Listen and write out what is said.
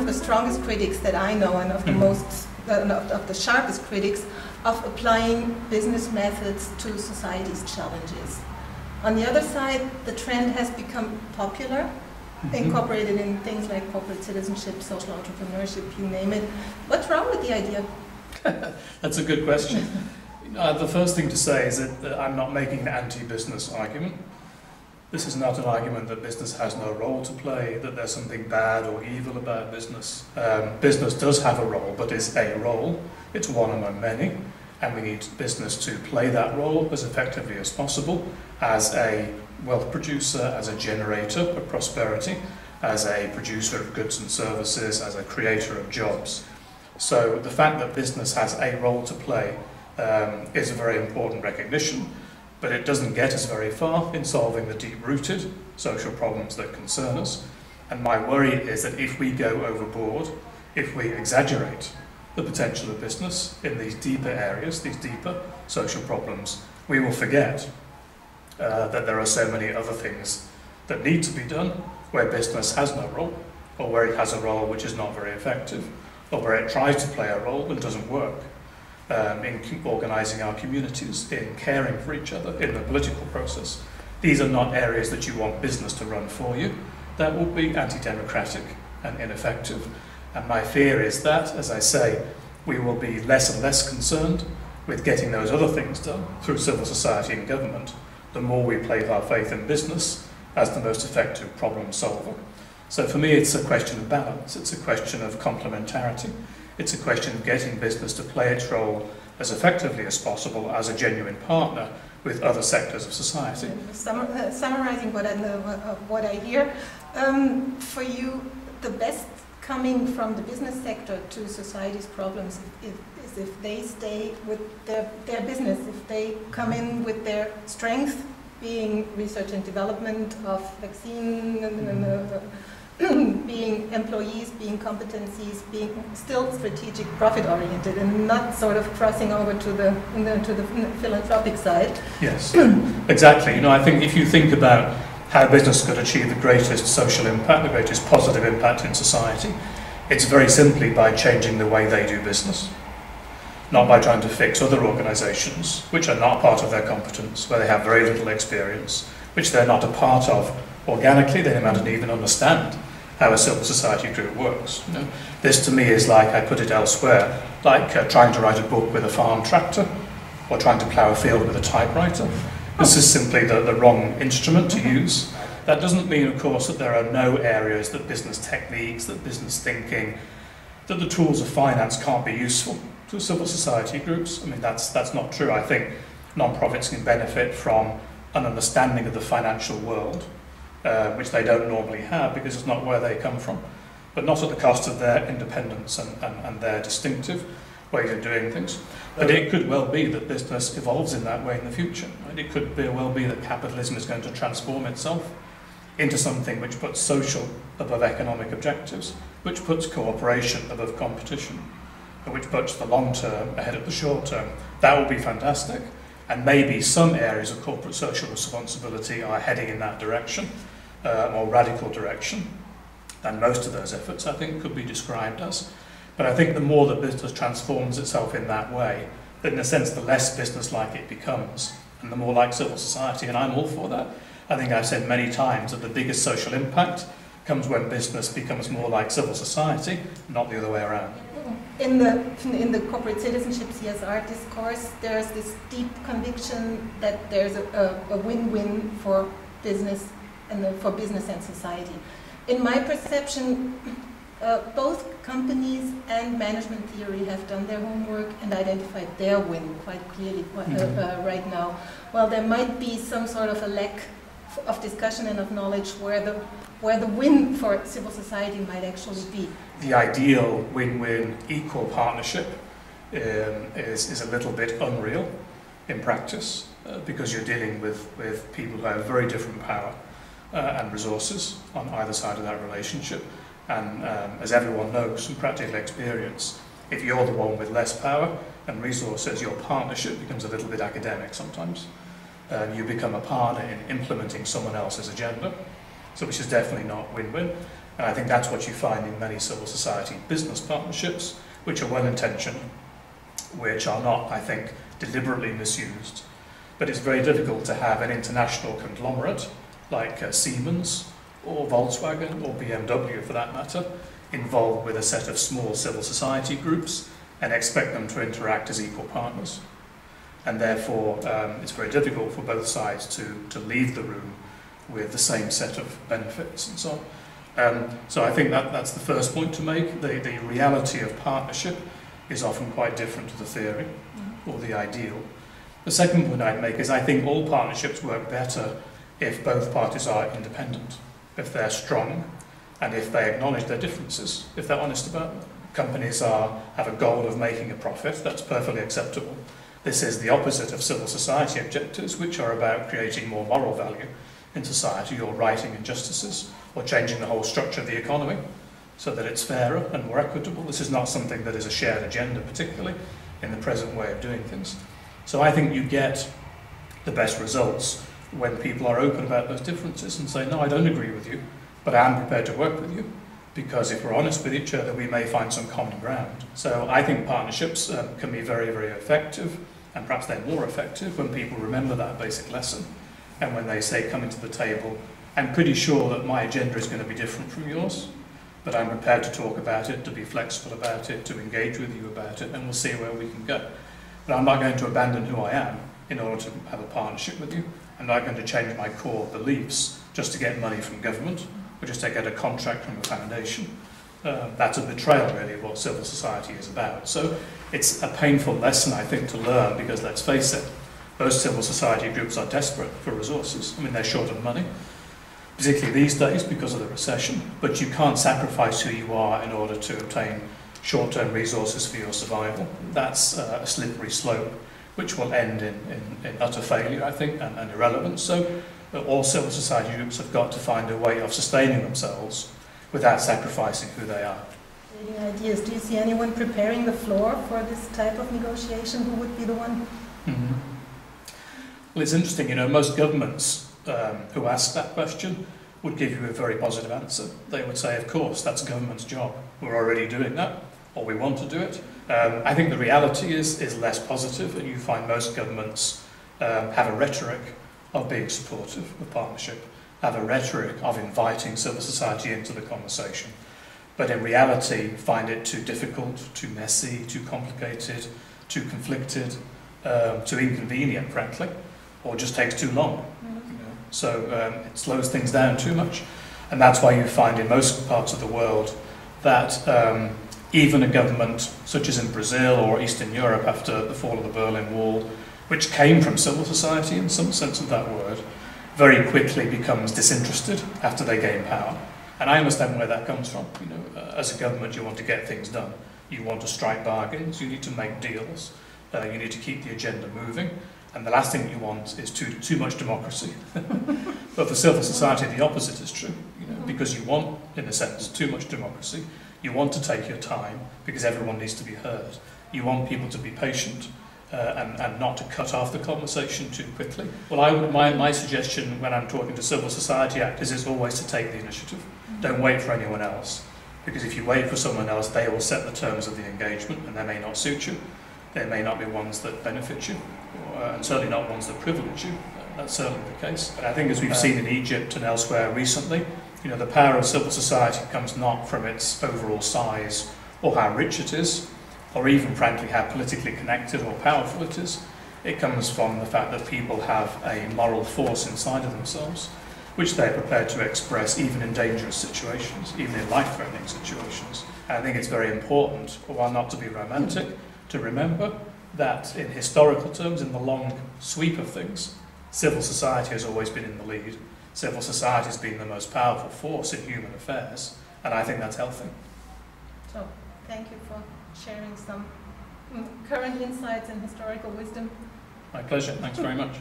the strongest critics that I know, and of the most, of the sharpest critics of applying business methods to society's challenges. On the other side, the trend has become popular, incorporated in things like corporate citizenship, social entrepreneurship, you name it. What's wrong with the idea? That's a good question. The first thing to say is that I'm not making an anti-business argument. This is not an argument that business has no role to play, that there's something bad or evil about business. Business does have a role, but is a role. It's one among many, and we need business to play that role as effectively as possible as a wealth producer, as a generator of prosperity, as a producer of goods and services, as a creator of jobs. So the fact that business has a role to play is a very important recognition, but it doesn't get us very far in solving the deep-rooted social problems that concern us. And my worry is that if we go overboard, if we exaggerate the potential of business in these deeper areas, these deeper social problems, we will forget that there are so many other things that need to be done where business has no role, or where it has a role which is not very effective, or where it tries to play a role and doesn't work. In organising our communities, in caring for each other, in the political process. These are not areas that you want business to run for you. That will be anti-democratic and ineffective. And my fear is that, as I say, we will be less and less concerned with getting those other things done through civil society and government, the more we place our faith in business as the most effective problem solver. So for me, it's a question of balance. It's a question of complementarity. It's a question of getting business to play its role as effectively as possible as a genuine partner with other sectors of society. Summarizing what I hear, for you, the best coming from the business sector to society's problems is if they stay with their business, if they come in with their strength, being research and development of vaccine, being employees, being competencies, being still strategic, profit-oriented, and not sort of crossing over to the philanthropic side. Yes, exactly. You know, I think if you think about how business could achieve the greatest social impact, the greatest positive impact in society, it's very simply by changing the way they do business, not by trying to fix other organisations which are not part of their competence, where they have very little experience, which they're not a part of organically. They might not even understand how a civil society group works. You know? This to me is like, I put it elsewhere, like trying to write a book with a farm tractor or trying to plough a field with a typewriter. This is simply the wrong instrument to use. That doesn't mean, of course, that there are no areas that business techniques, that business thinking, that the tools of finance can't be useful to civil society groups. I mean, that's not true. I think non-profits can benefit from an understanding of the financial world, which they don't normally have because it's not where they come from, but not at the cost of their independence and their distinctive ways of doing things. But it could well be that business evolves in that way in the future. Right? It could well be that capitalism is going to transform itself into something which puts social above economic objectives, which puts cooperation above competition, and which puts the long term ahead of the short term. That would be fantastic. And maybe some areas of corporate social responsibility are heading in that direction, more radical direction, and most of those efforts, I think, could be described as. But I think the more that business transforms itself in that way, that in a sense the less business-like it becomes, and the more like civil society, and I'm all for that. I think I've said many times that the biggest social impact comes when business becomes more like civil society, not the other way around. In the corporate citizenship CSR discourse, there's this deep conviction that there's a win-win for business and for business and society. In my perception, both companies and management theory have done their homework and identified their win quite clearly right now. While there might be some sort of a lack of discussion and of knowledge where the win for civil society might actually be. The ideal win-win equal partnership is a little bit unreal in practice because you're dealing with people who have very different power and resources on either side of that relationship. And as everyone knows from practical experience, if you're the one with less power and resources, your partnership becomes a little bit academic sometimes. You become a partner in implementing someone else's agenda, so which is definitely not win-win. And I think that's what you find in many civil society business partnerships, which are well-intentioned, which are not, I think, deliberately misused. But it's very difficult to have an international conglomerate like Siemens or Volkswagen or BMW for that matter involved with a set of small civil society groups and expect them to interact as equal partners. And therefore it's very difficult for both sides to leave the room with the same set of benefits and so on. So I think that's the first point to make. The reality of partnership is often quite different to the theory or the ideal. The second point I'd make is I think all partnerships work better if both parties are independent, if they're strong, and if they acknowledge their differences, if they're honest about them. Companies have a goal of making a profit, that's perfectly acceptable. This is the opposite of civil society objectives, which are about creating more moral value in society, or righting injustices, or changing the whole structure of the economy so that it's fairer and more equitable. This is not something that is a shared agenda, particularly in the present way of doing things. So I think you get the best results when people are open about those differences and say, no, I don't agree with you, but I am prepared to work with you, because if we're honest with each other, we may find some common ground. So I think partnerships can be very, very effective, and perhaps they're more effective when people remember that basic lesson. And when they say, coming to the table, I'm pretty sure that my agenda is going to be different from yours, but I'm prepared to talk about it, to be flexible about it, to engage with you about it, and we'll see where we can go. But I'm not going to abandon who I am in order to have a partnership with you. I'm not going to change my core beliefs just to get money from government, or just to get a contract from a foundation. That's a betrayal, really, of what civil society is about. So it's a painful lesson, I think, to learn, because let's face it, most civil society groups are desperate for resources. I mean, they're short of money, particularly these days because of the recession, but you can't sacrifice who you are in order to obtain short-term resources for your survival. That's a slippery slope, which will end in utter failure, I think, and irrelevance. So all civil society groups have got to find a way of sustaining themselves without sacrificing who they are. Any ideas? Do you see anyone preparing the floor for this type of negotiation? Who would be the one? Mm-hmm. Well, it's interesting, most governments who ask that question would give you a very positive answer. They would say, of course, that's government's job. We're already doing that, or we want to do it. I think the reality is less positive, and you find most governments have a rhetoric of being supportive of partnership, have a rhetoric of inviting civil society into the conversation, but in reality find it too difficult, too messy, too complicated, too conflicted, too inconvenient, frankly, or just takes too long. So it slows things down too much. And that's why you find in most parts of the world that even a government such as in Brazil or Eastern Europe after the fall of the Berlin Wall, which came from civil society in some sense of that word, very quickly becomes disinterested after they gain power. And I understand where that comes from. As a government, you want to get things done. You want to strike bargains, you need to make deals, you need to keep the agenda moving. And the last thing you want is too much democracy. But for civil society, the opposite is true. Because you want, in a sense, too much democracy. You want to take your time because everyone needs to be heard. You want people to be patient and not to cut off the conversation too quickly. Well, my suggestion when I'm talking to civil society actors is always to take the initiative. Don't wait for anyone else. Because if you wait for someone else, they will set the terms of the engagement, and they may not suit you. They may not be ones that benefit you, and certainly not ones that privilege you. That's certainly the case. But I think, as we've seen in Egypt and elsewhere recently, the power of civil society comes not from its overall size or how rich it is, or even, frankly, how politically connected or powerful it is. It comes from the fact that people have a moral force inside of themselves, which they're prepared to express even in dangerous situations, even in life-threatening situations. And I think it's very important, while not to be romantic, to remember that in historical terms, in the long sweep of things, civil society has always been in the lead. Civil society has been the most powerful force in human affairs, and I think that's healthy. So, thank you for sharing some current insights and historical wisdom. My pleasure. Thanks very much.